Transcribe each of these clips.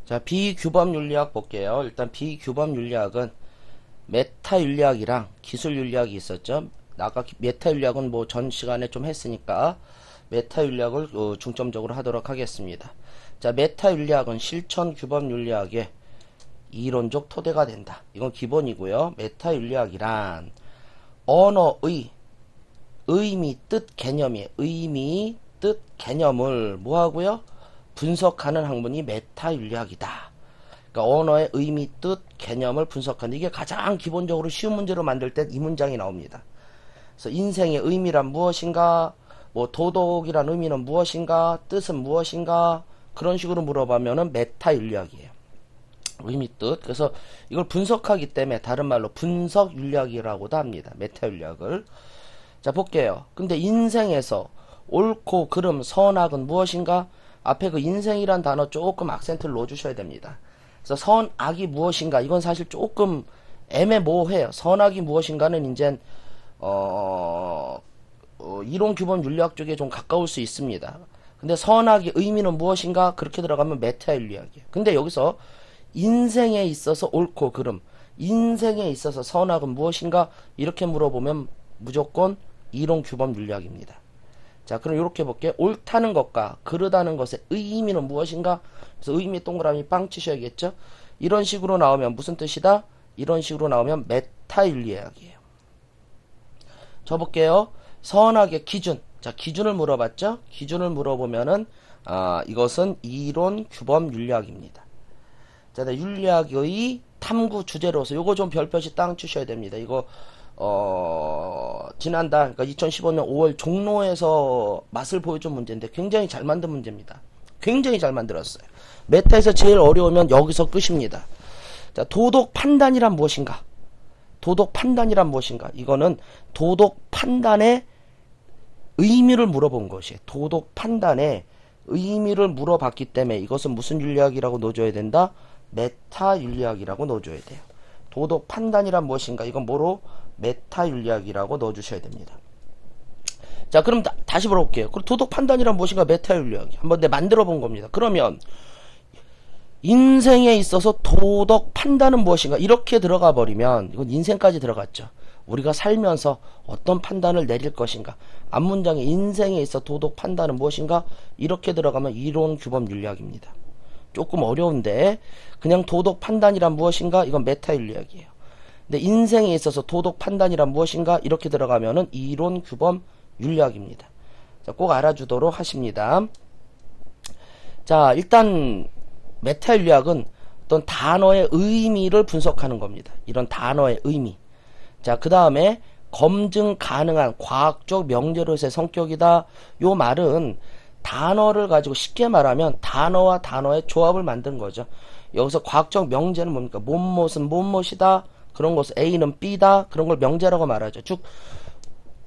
자, 비규범 윤리학 볼게요. 일단 비규범 윤리학은 메타 윤리학이랑 기술 윤리학이 있었죠. 아까 메타 윤리학은 뭐 전 시간에 좀 했으니까 메타 윤리학을 중점적으로 하도록 하겠습니다. 자, 메타 윤리학은 실천 규범 윤리학의 이론적 토대가 된다. 이건 기본이고요. 메타 윤리학이란 언어의 의미, 뜻, 개념이에요. 의미, 뜻, 개념을 뭐하고요? 분석하는 학문이 메타윤리학이다. 그러니까 언어의 의미, 뜻, 개념을 분석하는, 이게 가장 기본적으로 쉬운 문제로 만들 때 이 문장이 나옵니다. 그래서 인생의 의미란 무엇인가, 뭐 도덕이란 의미는 무엇인가, 뜻은 무엇인가, 그런 식으로 물어보면은 메타윤리학이에요. 의미, 뜻. 그래서 이걸 분석하기 때문에 다른 말로 분석윤리학이라고도 합니다. 메타윤리학을. 자, 볼게요. 근데 인생에서 옳고 그름, 선악은 무엇인가? 앞에 그 인생이란 단어 조금 악센트를 넣어주셔야 됩니다. 그래서 선악이 무엇인가? 이건 사실 조금 애매모호해요. 선악이 무엇인가는 이제 이론 규범 윤리학 쪽에 좀 가까울 수 있습니다. 근데 선악의 의미는 무엇인가? 그렇게 들어가면 메타윤리학이에요. 근데 여기서 인생에 있어서 옳고 그름, 인생에 있어서 선악은 무엇인가? 이렇게 물어보면 무조건 이론 규범 윤리학입니다. 자, 그럼 이렇게 볼게요. 옳다는 것과 그르다는 것의 의미는 무엇인가? 그래서 의미 동그라미 빵 치셔야겠죠? 이런 식으로 나오면 무슨 뜻이다? 이런 식으로 나오면 메타윤리학이에요. 저 볼게요. 선악의 기준. 자, 기준을 물어봤죠? 기준을 물어보면은 이것은 이론 규범 윤리학입니다. 자, 윤리학의 탐구 주제로서 요거 좀 별표시 땅 치셔야 됩니다. 이거 지난달, 그러니까 2015년 5월 종로에서 맛을 보여준 문제인데 굉장히 잘 만든 문제입니다. 굉장히 잘 만들었어요. 메타에서 제일 어려우면 여기서 끝입니다. 자, 도덕 판단이란 무엇인가? 도덕 판단이란 무엇인가? 이거는 도덕 판단의 의미를 물어본 것이에요. 도덕 판단의 의미를 물어봤기 때문에 이것은 무슨 윤리학이라고 넣어줘야 된다? 메타 윤리학이라고 넣어줘야 돼요. 도덕 판단이란 무엇인가? 이건 뭐로? 메타 윤리학이라고 넣어주셔야 됩니다. 자, 그럼 다시 물어볼게요. 그럼 도덕 판단이란 무엇인가? 메타 윤리학이. 한번 내 만들어 본 겁니다. 그러면 인생에 있어서 도덕 판단은 무엇인가? 이렇게 들어가 버리면 이건 인생까지 들어갔죠. 우리가 살면서 어떤 판단을 내릴 것인가? 앞문장에 인생에 있어 도덕 판단은 무엇인가? 이렇게 들어가면 이론 규범 윤리학입니다. 조금 어려운데 그냥 도덕 판단이란 무엇인가? 이건 메타 윤리학이에요. 근데 인생에 있어서 도덕 판단이란 무엇인가? 이렇게 들어가면은 이론 규범 윤리학입니다. 자, 꼭 알아주도록 하십니다. 자, 일단 메타 윤리학은 어떤 단어의 의미를 분석하는 겁니다. 이런 단어의 의미. 자, 그 다음에 검증 가능한 과학적 명제로서의 성격이다. 요 말은 단어를 가지고 쉽게 말하면 단어와 단어의 조합을 만든 거죠. 여기서 과학적 명제는 뭡니까? 못못은 못못이다. 그런 것을 A는 B다. 그런 걸 명제라고 말하죠. 즉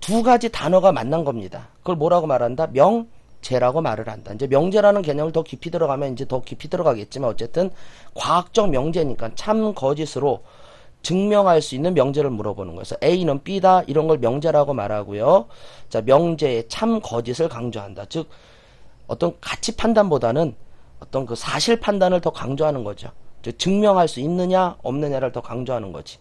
두 가지 단어가 만난 겁니다. 그걸 뭐라고 말한다? 명제라고 말을 한다. 이제 명제라는 개념을 더 깊이 들어가면 이제 더 깊이 들어가겠지만 어쨌든 과학적 명제니까 참 거짓으로 증명할 수 있는 명제를 물어보는 거예요. 그래서 A는 B다. 이런 걸 명제라고 말하고요. 자, 명제의 참 거짓을 강조한다. 즉 어떤 가치 판단보다는 어떤 그 사실 판단을 더 강조하는 거죠. 즉 증명할 수 있느냐 없느냐를 더 강조하는 거지.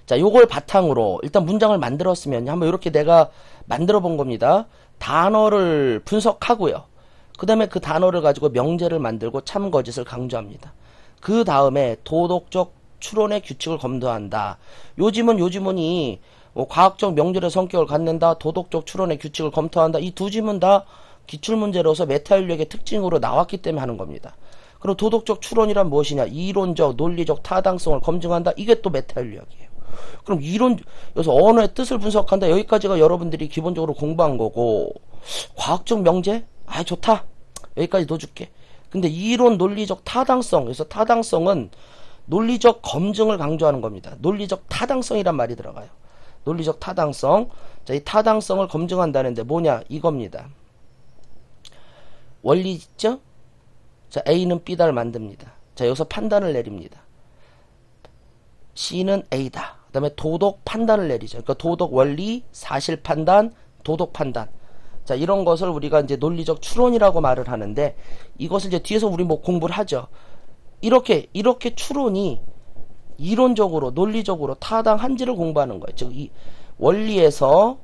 자, 요걸 바탕으로 일단 문장을 만들었으면 한번 이렇게 내가 만들어 본 겁니다. 단어를 분석하고요. 그 다음에 그 단어를 가지고 명제를 만들고 참 거짓을 강조합니다. 그 다음에 도덕적 추론의 규칙을 검토한다. 요지문이 뭐 과학적 명제의 성격을 갖는다. 도덕적 추론의 규칙을 검토한다. 이 두 지문 다 기출문제로서 메타윤리학의 특징으로 나왔기 때문에 하는 겁니다. 그럼 도덕적 추론이란 무엇이냐? 이론적, 논리적 타당성을 검증한다. 이게 또 메타윤리학이에요. 그럼 여기서 언어의 뜻을 분석한다. 여기까지가 여러분들이 기본적으로 공부한 거고, 과학적 명제? 아, 좋다. 여기까지 넣어줄게. 근데 이론, 논리적 타당성. 그래서 타당성은 논리적 검증을 강조하는 겁니다. 논리적 타당성이란 말이 들어가요. 논리적 타당성. 자, 이 타당성을 검증한다는데 뭐냐? 이겁니다. 원리 있죠? 자, A는 B다를 만듭니다. 자, 여기서 판단을 내립니다. C는 A다. 그 다음에 도덕 판단을 내리죠. 그러니까 도덕 원리, 사실 판단, 도덕 판단. 자, 이런 것을 우리가 이제 논리적 추론이라고 말을 하는데, 이것을 이제 뒤에서 우리 뭐 공부를 하죠. 이렇게 추론이 이론적으로, 논리적으로 타당한지를 공부하는 거예요. 즉, 이 원리에서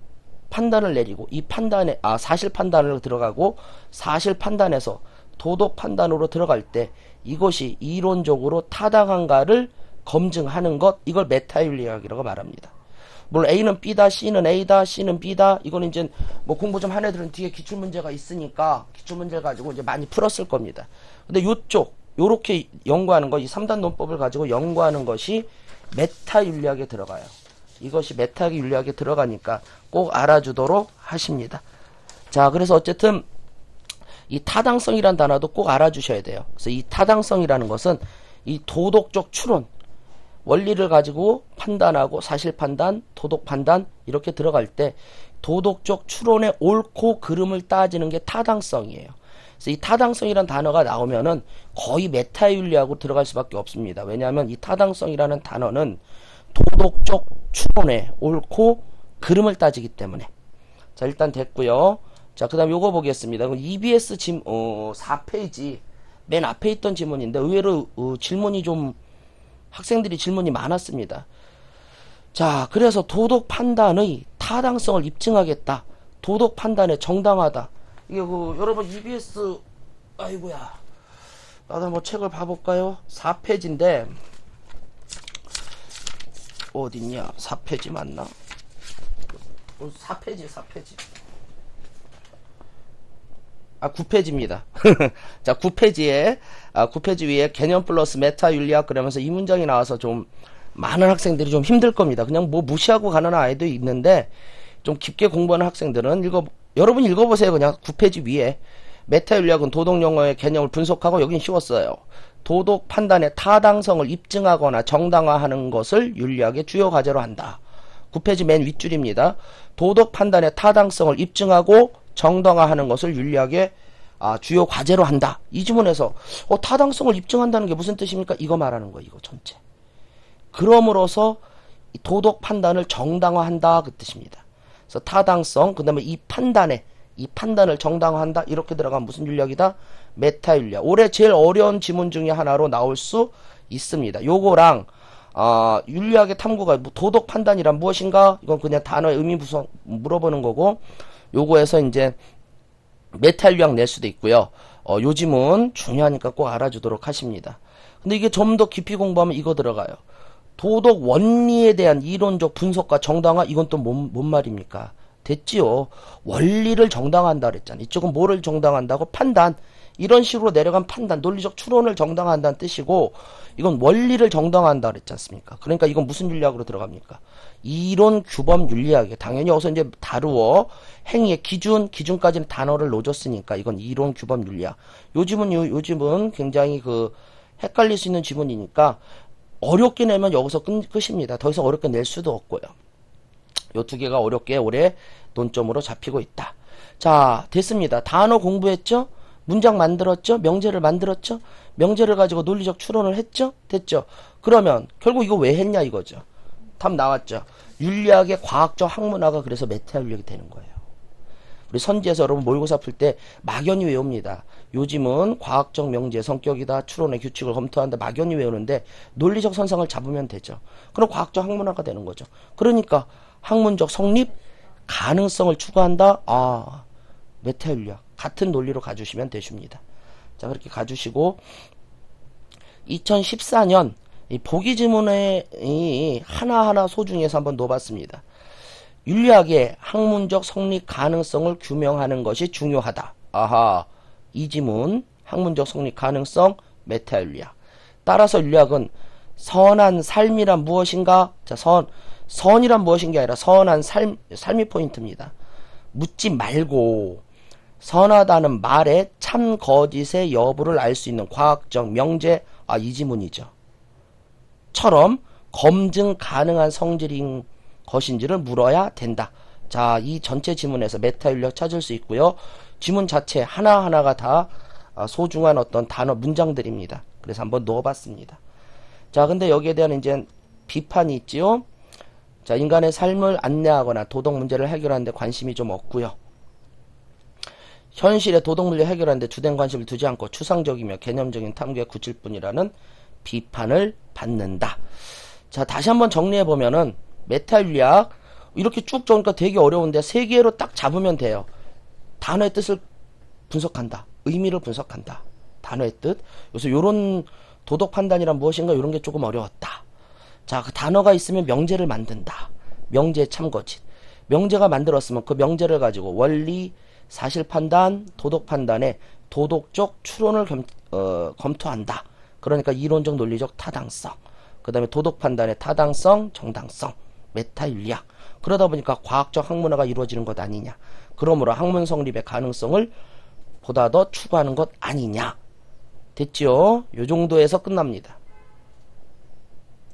판단을 내리고, 이 판단에, 사실 판단으로 들어가고, 사실 판단에서 도덕 판단으로 들어갈 때, 이것이 이론적으로 타당한가를 검증하는 것, 이걸 메타윤리학이라고 말합니다. 물론 A는 B다, C는 A다, C는 B다. 이거는 이제 뭐 공부 좀 한 애들은 뒤에 기출문제가 있으니까 기출문제를 가지고 이제 많이 풀었을 겁니다. 근데 요렇게 연구하는 거, 이 3단 논법을 가지고 연구하는 것이 메타윤리학에 들어가요. 이것이 메타윤리학에 들어가니까 꼭 알아주도록 하십니다. 자, 그래서 어쨌든 이 타당성이란 단어도 꼭 알아주셔야 돼요. 그래서 이 타당성이라는 것은 이 도덕적 추론, 원리를 가지고 판단하고 사실 판단, 도덕 판단 이렇게 들어갈 때 도덕적 추론의 옳고 그름을 따지는 게 타당성이에요. 그래서 이 타당성이란 단어가 나오면은 거의 메타윤리학으로 들어갈 수밖에 없습니다. 왜냐하면 이 타당성이라는 단어는 도덕적 추론의 옳고 그름을 따지기 때문에. 자, 일단 됐고요. 자, 그 다음 요거 보겠습니다. EBS 4페이지 맨 앞에 있던 지문인데 의외로 질문이 좀 학생들이 질문이 많았습니다. 자, 그래서 도덕 판단의 타당성을 입증하겠다. 도덕 판단의 정당하다. 이게 여러분 EBS 아이고야. 나도 한번 책을 봐볼까요? 4페이지인데 어딨냐? 4페이지 맞나? 4페이지. 9페이지입니다. 자, 9페이지에, 9페이지 위에 개념 플러스 메타 윤리학 그러면서 이 문장이 나와서 좀 많은 학생들이 좀 힘들 겁니다. 그냥 뭐 무시하고 가는 아이도 있는데 좀 깊게 공부하는 학생들은 여러분 읽어보세요. 그냥 9페이지 위에. 메타 윤리학은 도덕 용어의 개념을 분석하고 여긴 쉬웠어요. 도덕 판단의 타당성을 입증하거나 정당화하는 것을 윤리학의 주요 과제로 한다. 9페이지 맨 윗줄입니다. 도덕 판단의 타당성을 입증하고 정당화하는 것을 윤리학의 주요 과제로 한다. 이 지문에서 타당성을 입증한다는 게 무슨 뜻입니까? 이거 말하는 거예요. 이거 전체. 그럼으로써 도덕 판단을 정당화한다 그 뜻입니다. 그래서 타당성, 그 다음에 이 판단을 정당화한다 이렇게 들어가면 무슨 윤리학이다? 메타윤리학. 올해 제일 어려운 지문 중에 하나로 나올 수 있습니다. 요거랑 윤리학의 탐구가 도덕 판단이란 무엇인가? 이건 그냥 단어의 의미 물어보는 거고, 요거에서 이제 메타윤리학 낼 수도 있고요. 요 지문 중요하니까 꼭 알아주도록 하십니다. 근데 이게 좀 더 깊이 공부하면 이거 들어가요. 도덕 원리에 대한 이론적 분석과 정당화, 이건 또 뭔 말입니까? 됐지요. 원리를 정당화한다 그랬잖아요. 이쪽은 뭐를 정당화한다고? 판단. 이런 식으로 내려간 판단, 논리적 추론을 정당화한다는 뜻이고, 이건 원리를 정당화한다 그랬지 않습니까? 그러니까 이건 무슨 윤리학으로 들어갑니까? 이론 규범 윤리학이에요. 당연히 여기서 이제 다루어 행위의 기준까지는 단어를 놓줬으니까 이건 이론 규범 윤리학. 요즘은 굉장히 헷갈릴 수 있는 지문이니까 어렵게 내면 여기서 끝입니다. 더 이상 어렵게 낼 수도 없고요. 요 두 개가 어렵게 올해 논점으로 잡히고 있다. 자, 됐습니다. 단어 공부했죠? 문장 만들었죠? 명제를 만들었죠? 명제를 가지고 논리적 추론을 했죠? 됐죠? 그러면 결국 이거 왜 했냐 이거죠. 답 나왔죠. 윤리학의 과학적 학문화가 그래서 메타윤리학이 되는 거예요. 우리 선지에서 여러분 모의고사 풀 때 막연히 외웁니다. 요즘은 과학적 명제 성격이다. 추론의 규칙을 검토한다. 막연히 외우는데 논리적 선상을 잡으면 되죠. 그럼 과학적 학문화가 되는 거죠. 그러니까 학문적 성립 가능성을 추구한다. 메타윤리학 같은 논리로 가주시면 되십니다. 자, 그렇게 가주시고 2014년 이 보기 지문에 하나하나 소중해서 한번 넣어봤습니다. 윤리학의 학문적 성립 가능성을 규명하는 것이 중요하다. 이 지문 학문적 성립 가능성 메타윤리학. 따라서 윤리학은 선한 삶이란 무엇인가? 자, 선이란 무엇인 게 아니라 선한 삶이 포인트입니다. 묻지 말고 선하다는 말의 참 거짓의 여부를 알 수 있는 과학적 명제, 이 지문이죠. 처럼 검증 가능한 성질인 것인지를 물어야 된다. 자, 이 전체 지문에서 메타윤리학 찾을 수 있고요. 지문 자체 하나하나가 다 소중한 어떤 단어 문장들입니다. 그래서 한번 넣어봤습니다. 자, 근데 여기에 대한 이제 비판이 있지요. 자, 인간의 삶을 안내하거나 도덕 문제를 해결하는 데 관심이 좀 없고요. 현실의 도덕 문제 해결하는데 주된 관심을 두지 않고 추상적이며 개념적인 탐구에 그칠 뿐이라는 비판을 받는다. 자, 다시 한번 정리해 보면은 메타윤리학 이렇게 쭉 적으니까 되게 어려운데 세 개로 딱 잡으면 돼요. 단어의 뜻을 분석한다. 의미를 분석한다. 단어의 뜻. 그래서 요런 도덕 판단이란 무엇인가 이런 게 조금 어려웠다. 자, 그 단어가 있으면 명제를 만든다. 명제 참고짓. 명제가 만들었으면 그 명제를 가지고 원리, 사실 판단, 도덕 판단에 도덕적 추론을 검토한다. 그러니까 이론적 논리적 타당성. 그 다음에 도덕 판단의 타당성, 정당성. 메타윤리학. 그러다 보니까 과학적 학문화가 이루어지는 것 아니냐. 그러므로 학문 성립의 가능성을 보다 더 추구하는 것 아니냐. 됐죠? 요 정도에서 끝납니다.